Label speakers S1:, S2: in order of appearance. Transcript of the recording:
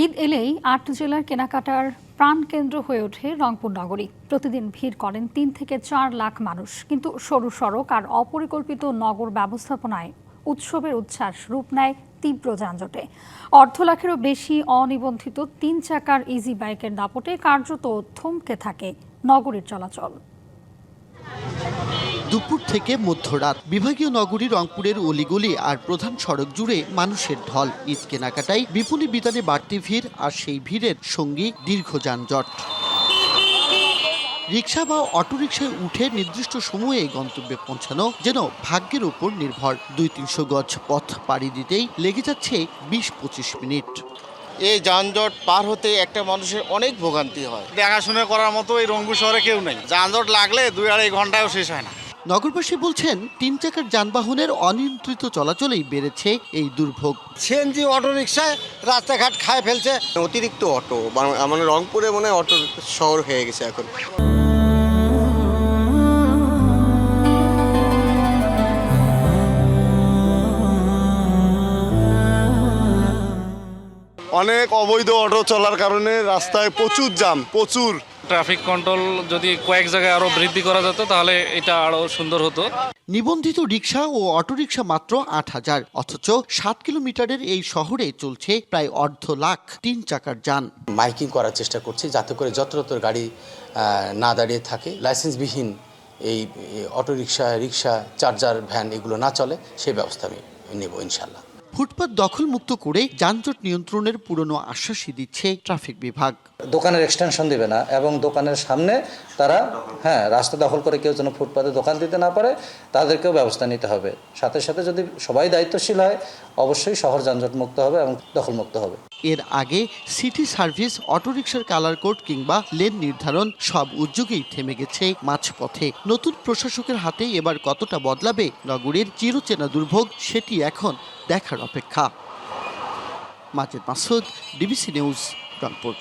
S1: ঈদ এলেই ৮ জেলার কেনাকাটার প্রাণকেন্দ্র হয়ে ওঠে রংপুর নগরী। প্রতিদিন ভিড় করেন ৩ থেকে ৪ লাখ মানুষ। কিন্তু সরু সড়ক আর অপরিকল্পিত নগর ব্যবস্থাপনায় উৎসবের উচ্ছ্বাস রূপ নেয় তীব্র যানজটে। অর্ধ লাখেরও বেশি অনিবন্ধিত ৩ চাকার ইজি বাইকের দাপটে কার্যত থমকে থাকে নগরীর চলাচল।
S2: দুপুর থেকে মধ্যরাত বিভাগীয় নগরী রংপুরের অলিগলি আর প্রধান সড়ক জুড়ে মানুষের ঢল। ঈদ কেনাকাটায় বিপণী বিতানে বাড়তি ভিড়, আর সেই ভিড়ের সঙ্গী দীর্ঘ যানজট। রিকশা বা অটোরিকশায় উঠে নির্দিষ্ট সময়ে গন্তব্যে পৌঁছানো যেন ভাগ্যের উপর নির্ভর। ২-৩০০ গজ পথ পাড়ি দিতেই লেগে যাচ্ছে ২০-২৫ মিনিট।
S3: এই যানজট পার হতে একটা মানুষের অনেক ভোগান্তি হয়। দেখাশোনা করার মতো এই রংপুর শহরে কেউ নেই। যানজট লাগলে ২-২.৫ ঘন্টায়ও শেষ হয় না।
S2: নগরবাসী বলছেন 3 চাকার যানবাহনের অনিয়ন্ত্রিত চলাচলেই বেড়েছে এই দুর্ভোগ।
S4: সিএনজি অটোরিকশায় রাস্তাঘাট খায় ফেলছে।
S5: অতিরিক্ত অটো, মানে রংপুরে মনে হয় অটো শহর হয়ে গেছে এখন।
S6: অনেক অবৈধ অটো চলার কারণে রাস্তায় প্রচুর জ্যাম, প্রচুর।
S7: ট্রাফিক কন্ট্রোল যদি কয়েক জায়গায় আরো বৃদ্ধি করা যেত তাহলে এটা আরো সুন্দর হতো।
S2: নিবন্ধিত রিকশা ও অটোরিকশা মাত্র ৮,০০০, অথচ ৭ কিলোমিটারের এই শহরে চলছে প্রায় অর্ধ লাখ ৩ চাকার যান।
S8: মাইকিং করার চেষ্টা করছি যাতে করে যত্রতর গাড়ি না দাঁড়িয়ে থাকে। লাইসেন্সবিহীন এই অটোরিকশা, রিকশা, চার্জার ভ্যান এগুলো না চলে, সেই ব্যবস্থা আমি নেব ইনশাল্লাহ।
S2: ফুটপাত দখলমুক্ত করে যানজট নিয়ন্ত্রণের পুরনো আশ্বাসই দিচ্ছে ট্রাফিক বিভাগ।
S9: দোকানের এক্সটেনশন দিবে না এবং দোকানের সামনে তারা রাস্তা দখল করে কেউ যেন ফুটপাতে দোকান দিতে না পারে, তাদেরকেও ব্যবস্থা নিতে হবে। সাথে সাথে যদি সবাই দায়িত্বশীল হয়, অবশ্যই শহর যানজট মুক্ত হবে এবং দখলমুক্ত হবে।
S2: এর আগে সিটি সার্ভিস, অটোরিকশার কালার কোড কিংবা লেন নির্ধারণ সব উদ্যোগেই থেমে গেছে মাঝপথে। নতুন প্রশাসকের হাতে এবার কতটা বদলাবে নগরীর চিরচেনা দুর্ভোগ, সেটি এখন দেখার অপেক্ষা। Majed Masud, DBC news, Rangpur.